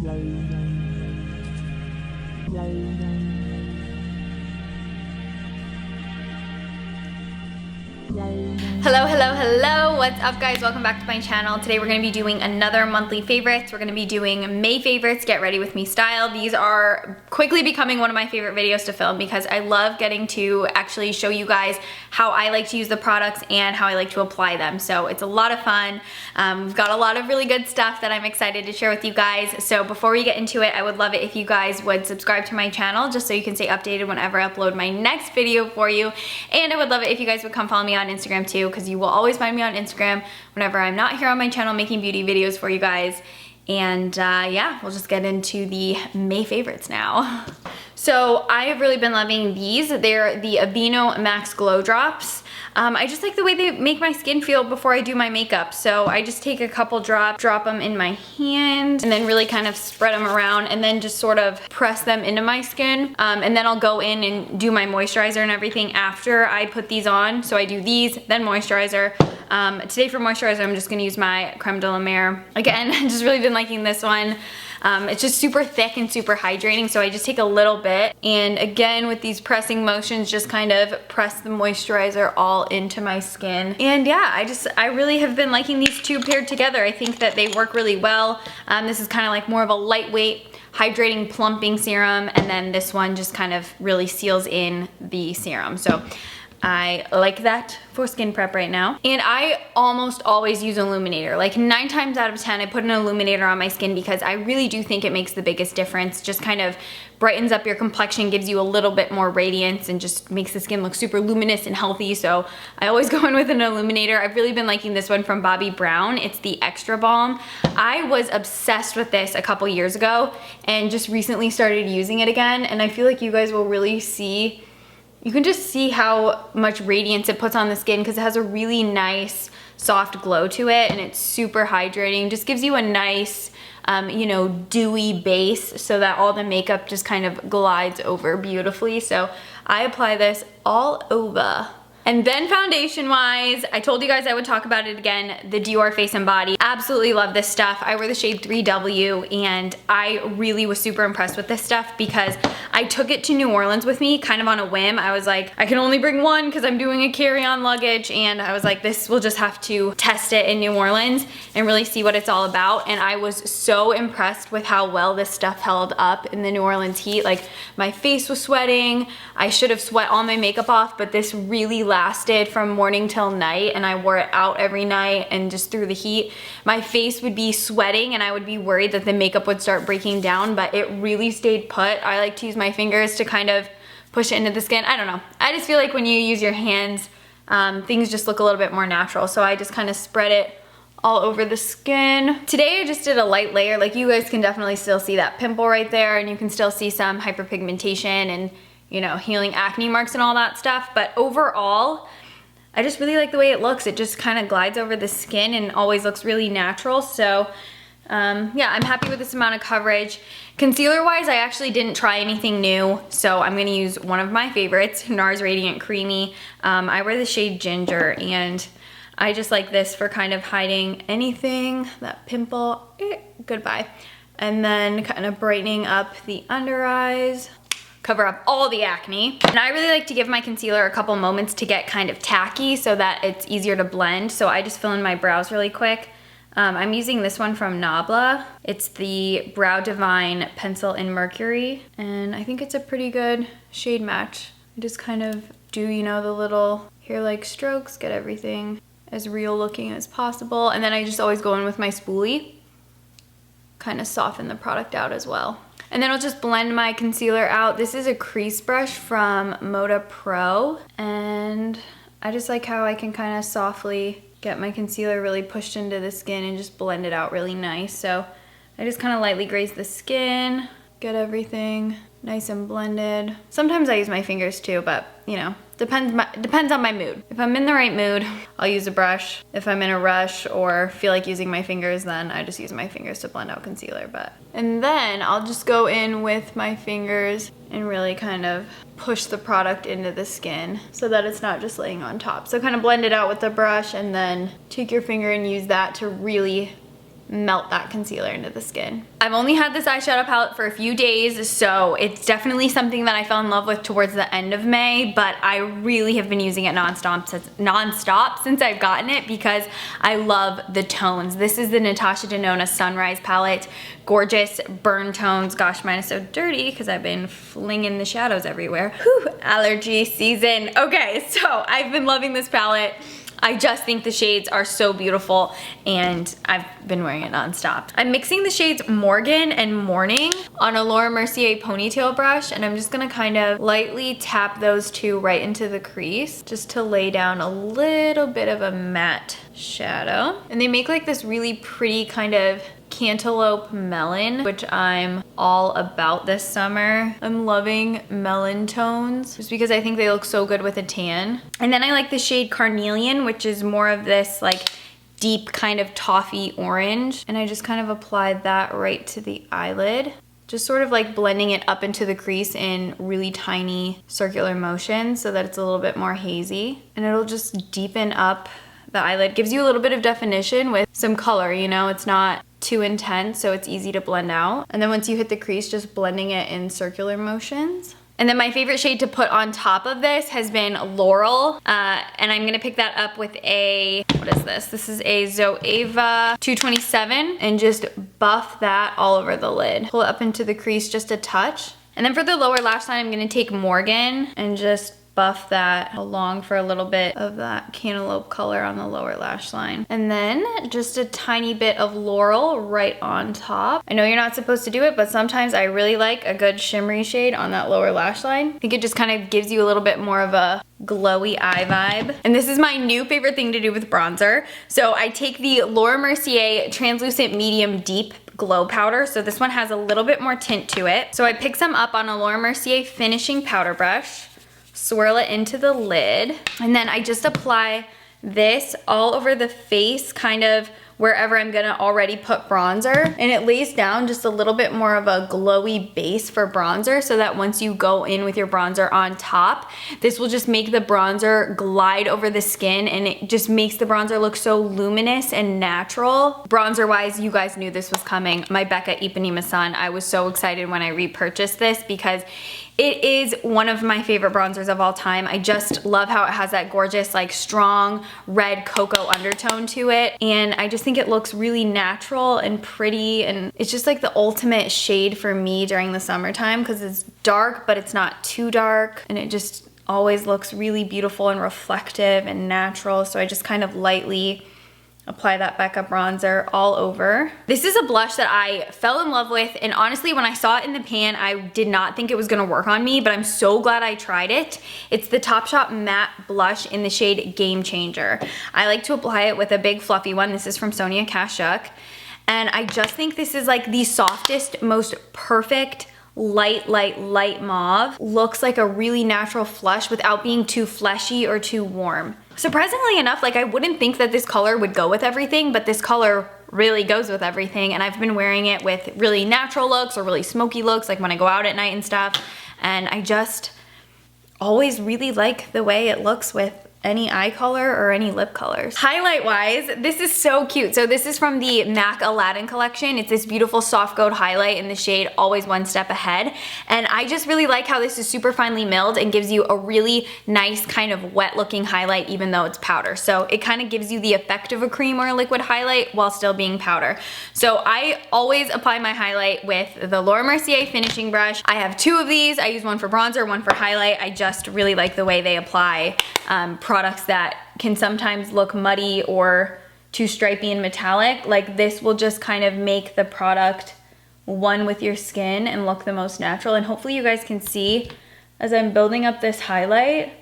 Hello, hello, hello. What's up, guys? Welcome back to my channel. Today we're going to be doing another monthly favorites. We're going to be doing May favorites, get ready with me style. These are quickly becoming one of my favorite videos to film because I love getting to actually show you guys how I like to use the products and how I like to apply them. So it's a lot of fun. We've got a lot of really good stuff that I'm excited to share with you guys. So before we get into it, I would love it if you guys would subscribe to my channel just so you can stay updated whenever I upload my next video for you. And I would love it if you guys would come follow me on Instagram too, because you will always find me on Instagram whenever I'm not here on my channel making beauty videos for you guys. And yeah, we'll just get into the May favorites now. So I have really been loving these. They're the Aveeno Max Glow Drops. I just like the way they make my skin feel before I do my makeup. So I just take a couple drops, drop them in my hand, and then really kind of spread them around and then just sort of press them into my skin. And then I'll go in and do my moisturizer and everything after I put these on. So I do these, then moisturizer. Today for moisturizer, I'm just gonna use my Creme de la Mer. Again, just really been liking this one. It's just super thick and super hydrating, so I just take a little bit. And again, with these pressing motions, just kind of press the moisturizer all into my skin. And yeah, I really have been liking these two paired together. I think that they work really well. This is kind of like more of a lightweight, hydrating, plumping serum, and then this one just kind of really seals in the serum. So I like that for skin prep right now. And I almost always use an illuminator. Like 9 times out of 10, I put an illuminator on my skin because I really do think it makes the biggest difference. Just kind of brightens up your complexion, gives you a little bit more radiance, and just makes the skin look super luminous and healthy. So I always go in with an illuminator. I've really been liking this one from Bobbi Brown. It's the Extra Balm. I was obsessed with this a couple years ago and just recently started using it again. And I feel like you guys will really see, you can just see how much radiance it puts on the skin because it has a really nice soft glow to it, and it's super hydrating. Just gives you a nice, you know, dewy base so that all the makeup just kind of glides over beautifully. So I apply this all over. And then foundation wise, I told you guys I would talk about it again, the Dior Face and Body. Absolutely love this stuff. I wear the shade 3W, and I really was super impressed with this stuff because I took it to New Orleans with me kind of on a whim. I was like, I can only bring one because I'm doing a carry-on luggage, and I was like, this, we'll just have to test it in New Orleans and really see what it's all about. And I was so impressed with how well this stuff held up in the New Orleans heat. Like, my face was sweating. I should have sweat all my makeup off, but this really lasted from morning till night, and I wore it out every night and just through the heat. My face would be sweating and I would be worried that the makeup would start breaking down, but it really stayed put. I like to use my fingers to kind of push it into the skin. I don't know. I just feel like when you use your hands, things just look a little bit more natural. So I just kind of spread it all over the skin. Today I just did a light layer. Like, you guys can definitely still see that pimple right there, and you can still see some hyperpigmentation and, you know, healing acne marks and all that stuff. But overall, I just really like the way it looks. It just kind of glides over the skin and always looks really natural. So yeah, I'm happy with this amount of coverage. Concealer wise, I actually didn't try anything new, so I'm gonna use one of my favorites, NARS Radiant Creamy. I wear the shade Ginger, and I just like this for kind of hiding anything, that pimple, goodbye. And then kind of brightening up the under eyes, cover up all the acne. And I really like to give my concealer a couple moments to get kind of tacky so that it's easier to blend. So I just fill in my brows really quick. I'm using this one from Nabla. It's the Brow Divine Pencil in Mercury, and I think it's a pretty good shade match. I just kind of do, you know, the little hair-like strokes, get everything as real looking as possible, and then I just always go in with my spoolie, kind of soften the product out as well. And then I'll just blend my concealer out. This is a crease brush from Moda Pro, and I just like how I can kind of softly get my concealer really pushed into the skin and just blend it out really nice. So I just kind of lightly graze the skin, get everything nice and blended. Sometimes I use my fingers too, but you know, depends on my mood. If I'm in the right mood, I'll use a brush. If I'm in a rush or feel like using my fingers, then I just use my fingers to blend out concealer. And then I'll just go in with my fingers and really kind of push the product into the skin so that it's not just laying on top. So kind of blend it out with the brush, and then take your finger and use that to really melt that concealer into the skin. I've only had this eyeshadow palette for a few days, so it's definitely something that I fell in love with towards the end of May, but I really have been using it nonstop since I've gotten it because I love the tones. This is the Natasha Denona Sunrise palette. Gorgeous burn tones. Gosh, mine is so dirty because I've been flinging the shadows everywhere. Whew, allergy season. Okay, so I've been loving this palette. I just think the shades are so beautiful and I've been wearing it nonstop. I'm mixing the shades Morgan and Morning on a Laura Mercier ponytail brush, and I'm just gonna kind of lightly tap those two right into the crease just to lay down a little bit of a matte shadow. And they make like this really pretty kind of cantaloupe melon, which I'm all about this summer. I'm loving melon tones just because I think they look so good with a tan. And then I like the shade Carnelian, which is more of this like deep kind of toffee orange. And I just kind of applied that right to the eyelid. Just sort of like blending it up into the crease in really tiny circular motions so that it's a little bit more hazy. And it'll just deepen up the eyelid. Gives you a little bit of definition with some color, you know, it's not too intense, so it's easy to blend out. And then once you hit the crease, just blending it in circular motions. And then my favorite shade to put on top of this has been Laurel, and I'm gonna pick that up with a, what is this? This is a Zoeva 227, and just buff that all over the lid. Pull it up into the crease just a touch. And then for the lower lash line, I'm gonna take Morgan and just buff that along for a little bit of that cantaloupe color on the lower lash line. And then just a tiny bit of Laurel right on top. I know you're not supposed to do it, but sometimes I really like a good shimmery shade on that lower lash line. I think it just kind of gives you a little bit more of a glowy eye vibe. And this is my new favorite thing to do with bronzer. So I take the Laura Mercier Translucent Medium Deep Glow Powder. So this one has a little bit more tint to it. So I pick some up on a Laura Mercier Finishing Powder Brush, swirl it into the lid, and then I just apply this all over the face, kind of wherever I'm gonna already put bronzer, and it lays down just a little bit more of a glowy base for bronzer so that once you go in with your bronzer on top, this will just make the bronzer glide over the skin, and it just makes the bronzer look so luminous and natural. Bronzer wise, you guys knew this was coming. My Becca Ipanema-san, I was so excited when I repurchased this because it is one of my favorite bronzers of all time. I just love how it has that gorgeous, like strong red cocoa undertone to it. And I just think it looks really natural and pretty. And it's just like the ultimate shade for me during the summertime because it's dark, but it's not too dark. And it just always looks really beautiful and reflective and natural. So I just kind of lightly apply that Becca bronzer all over. This is a blush that I fell in love with, and honestly when I saw it in the pan I did not think it was gonna work on me, but I'm so glad I tried it. It's the Topshop Matte Blush in the shade Game Changer. I like to apply it with a big fluffy one. This is from Sonia Kashuk, and I just think this is like the softest, most perfect light mauve. Looks like a really natural flush without being too fleshy or too warm. Surprisingly enough, like I wouldn't think that this color would go with everything, but this color really goes with everything, and I've been wearing it with really natural looks or really smoky looks, like when I go out at night and stuff, and I just always really like the way it looks with any eye color or any lip colors. Highlight wise, this is so cute. So this is from the MAC Aladdin collection. It's this beautiful soft gold highlight in the shade Always One Step Ahead. And I just really like how this is super finely milled and gives you a really nice kind of wet looking highlight even though it's powder. So it kind of gives you the effect of a cream or a liquid highlight while still being powder. So I always apply my highlight with the Laura Mercier finishing brush. I have two of these. I use one for bronzer, one for highlight. I just really like the way they apply products that can sometimes look muddy or too stripy and metallic. Like this will just kind of make the product one with your skin and look the most natural. And hopefully you guys can see as I'm building up this highlight,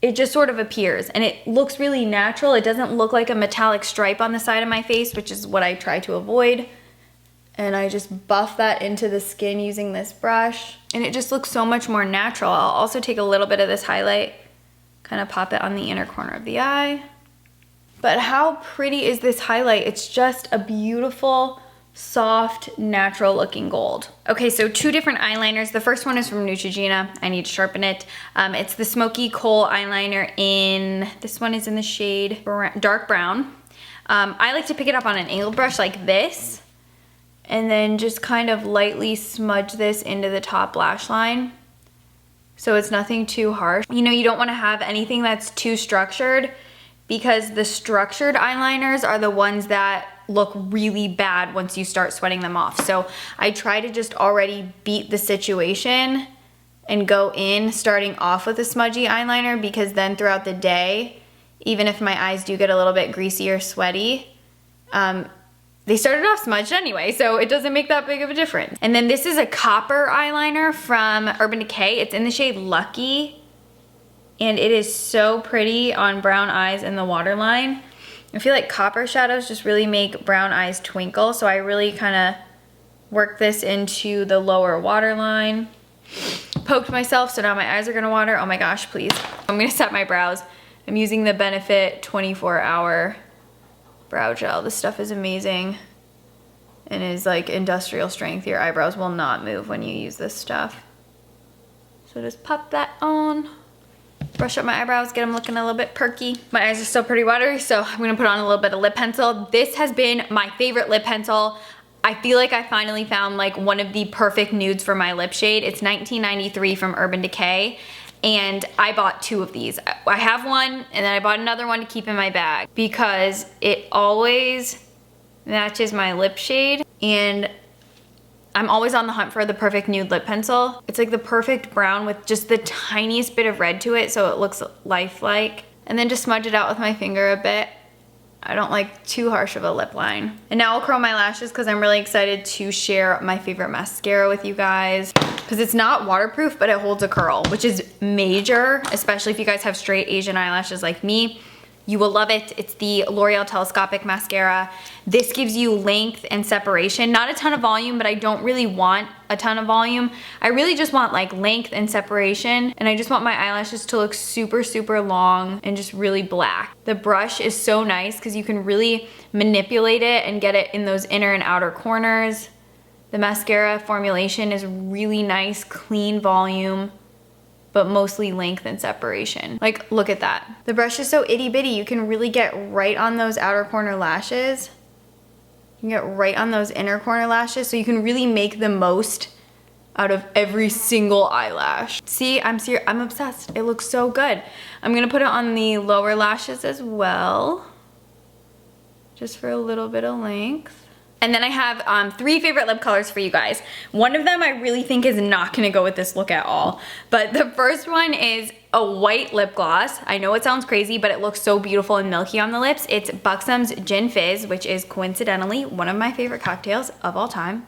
it just sort of appears and it looks really natural. It doesn't look like a metallic stripe on the side of my face, which is what I try to avoid. And I just buff that into the skin using this brush, and it just looks so much more natural. I'll also take a little bit of this highlight, kind of pop it on the inner corner of the eye. But how pretty is this highlight? It's just a beautiful, soft, natural looking gold. Okay, so two different eyeliners. The first one is from Neutrogena. I need to sharpen it. It's the Smoky Kohl eyeliner in, this one is in the shade dark brown. I like to pick it up on an angled brush like this, and then just kind of lightly smudge this into the top lash line. So it's nothing too harsh. You know, you don't want to have anything that's too structured, because the structured eyeliners are the ones that look really bad once you start sweating them off. So I try to just already beat the situation and go in starting off with a smudgy eyeliner, because then throughout the day, even if my eyes do get a little bit greasy or sweaty, they started off smudged anyway, so it doesn't make that big of a difference. And then this is a copper eyeliner from Urban Decay. It's in the shade Lucky, and it is so pretty on brown eyes in the waterline. I feel like copper shadows just really make brown eyes twinkle, so I really kind of work this into the lower waterline. Poked myself, so now my eyes are gonna water. Oh my gosh, please. I'm gonna set my brows. I'm using the Benefit 24-hour brow gel. This stuff is amazing and is like industrial strength. Your eyebrows will not move when you use this stuff. So just pop that on. Brush up my eyebrows, get them looking a little bit perky. My eyes are still pretty watery, so I'm gonna put on a little bit of lip pencil. This has been my favorite lip pencil. I feel like I finally found like one of the perfect nudes for my lip shade. It's 1993 from Urban Decay, and I bought 2 of these. I have one, and then I bought another one to keep in my bag because it always matches my lip shade, and I'm always on the hunt for the perfect nude lip pencil. It's like the perfect brown with just the tiniest bit of red to it, so it looks lifelike. And then just smudge it out with my finger a bit. I don't like too harsh of a lip line. And now I'll curl my lashes because I'm really excited to share my favorite mascara with you guys. Because it's not waterproof, but it holds a curl, which is major, especially if you guys have straight Asian eyelashes like me. You will love it. It's the L'Oreal Telescopic Mascara. This gives you length and separation. Not a ton of volume, but I don't really want a ton of volume. I really just want like length and separation, and I just want my eyelashes to look super, super long and just really black. The brush is so nice because you can really manipulate it and get it in those inner and outer corners. The mascara formulation is really nice, clean volume, but mostly length and separation. Like, look at that. The brush is so itty bitty. You can really get right on those outer corner lashes. You can get right on those inner corner lashes, so you can really make the most out of every single eyelash. See, I'm obsessed. It looks so good. I'm gonna put it on the lower lashes as well, just for a little bit of length. And then I have 3 favorite lip colors for you guys. One of them I really think is not gonna go with this look at all. But the first one is a white lip gloss. I know it sounds crazy, but it looks so beautiful and milky on the lips. It's Buxom's Gin Fizz, which is coincidentally one of my favorite cocktails of all time.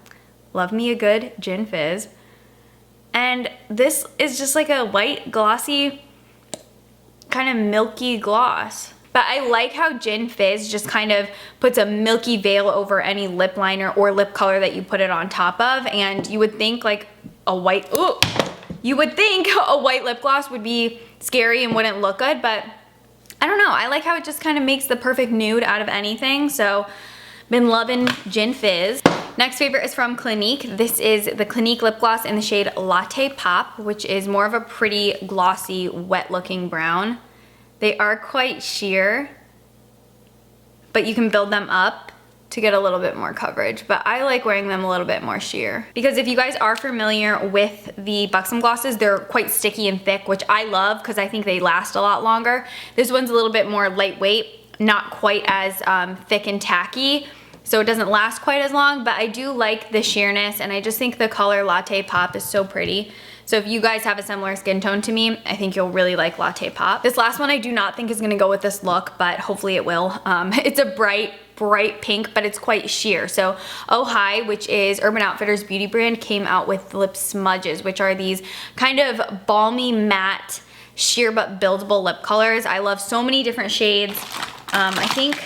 Love me a good Gin Fizz. And this is just like a white, glossy, kind of milky gloss. But I like how Gin Fizz just kind of puts a milky veil over any lip liner or lip color that you put it on top of, and you would think like a white, you would think a white lip gloss would be scary and wouldn't look good, but I don't know. I like how it just kind of makes the perfect nude out of anything, so been loving Gin Fizz. Next favorite is from Clinique. This is the Clinique lip gloss in the shade Latte Pop, which is more of a pretty glossy, wet looking brown. They are quite sheer, but you can build them up to get a little bit more coverage. But I like wearing them a little bit more sheer. Because if you guys are familiar with the Buxom glosses, they're quite sticky and thick, which I love because I think they last a lot longer. This one's a little bit more lightweight, not quite as thick and tacky, so it doesn't last quite as long, but I do like the sheerness, and I just think the color Latte Pop is so pretty. So if you guys have a similar skin tone to me, I think you'll really like Latte Pop. This last one I do not think is gonna go with this look, but hopefully it will. It's a bright pink, but it's quite sheer. So Oh Hi, which is Urban Outfitters beauty brand, came out with lip smudges, which are these kind of balmy matte, sheer but buildable lip colors. I love so many different shades. I think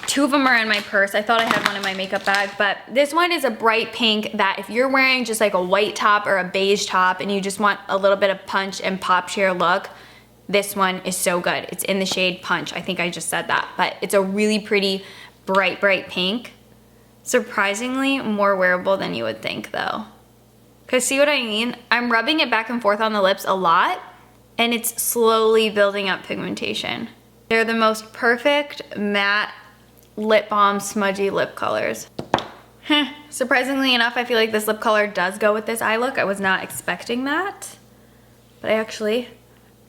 2 of them are in my purse. I thought I had one in my makeup bag, but this one is a bright pink that if you're wearing just like a white top or a beige top and you just want a little bit of punch and pop sheer look, this one is so good. It's in the shade Punch. I think I just said that, but it's a really pretty bright pink. Surprisingly more wearable than you would think though. Cause see what I mean? I'm rubbing it back and forth on the lips a lot, and it's slowly building up pigmentation. They're the most perfect matte lip balm smudgy lip colors. Surprisingly enough, I feel like this lip color does go with this eye look. I was not expecting that, but I actually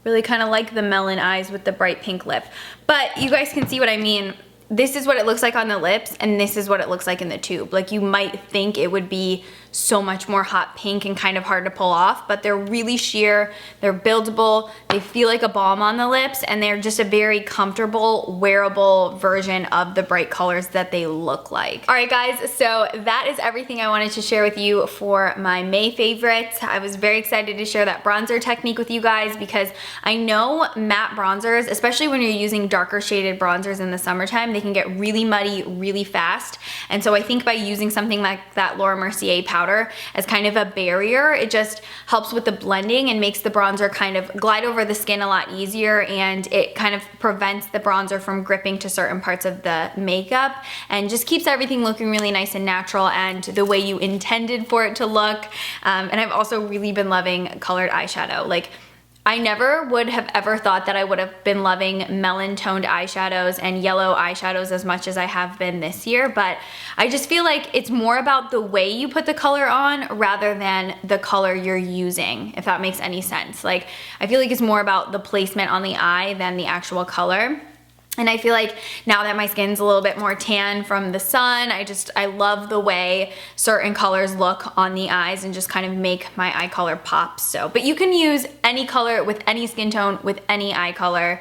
really kind of like the melon eyes with the bright pink lip. But you guys can see what I mean. This is what it looks like on the lips, and this is what it looks like in the tube. Like, you might think it would be so much more hot pink and kind of hard to pull off, but they're really sheer, they're buildable, they feel like a balm on the lips, and they're just a very comfortable, wearable version of the bright colors that they look like. All right, guys, so that is everything I wanted to share with you for my May favorites. I was very excited to share that bronzer technique with you guys because I know matte bronzers, especially when you're using darker shaded bronzers in the summertime, they can get really muddy really fast. And so I think by using something like that Laura Mercier powder as kind of a barrier, it just helps with the blending and makes the bronzer kind of glide over the skin a lot easier, and it kind of prevents the bronzer from gripping to certain parts of the makeup and just keeps everything looking really nice and natural and the way you intended for it to look. And I've also really been loving colored eyeshadow. Like, I never would have ever thought that I would have been loving melon toned eyeshadows and yellow eyeshadows as much as I have been this year, but I just feel like it's more about the way you put the color on rather than the color you're using, if that makes any sense. Like, I feel like it's more about the placement on the eye than the actual color. And I feel like now that my skin's a little bit more tan from the sun, I love the way certain colors look on the eyes and just kind of make my eye color pop. So, but you can use any color with any skin tone with any eye color.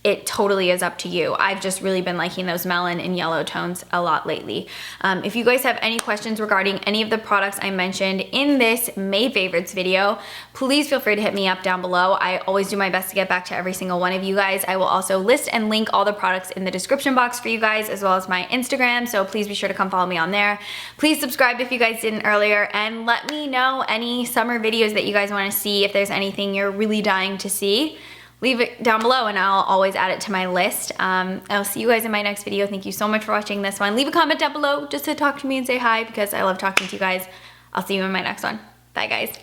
It totally is up to you. I've just really been liking those melon and yellow tones a lot lately. If you guys have any questions regarding any of the products I mentioned in this May favorites video, please feel free to hit me up down below. I always do my best to get back to every single one of you guys. I will also list and link all the products in the description box for you guys, as well as my Instagram, so please be sure to come follow me on there. Please subscribe if you guys didn't earlier, and let me know any summer videos that you guys want to see. If there's anything you're really dying to see, leave it down below and I'll always add it to my list. I'll see you guys in my next video. Thank you so much for watching this one. Leave a comment down below just to talk to me and say hi, because I love talking to you guys. I'll see you in my next one. Bye, guys.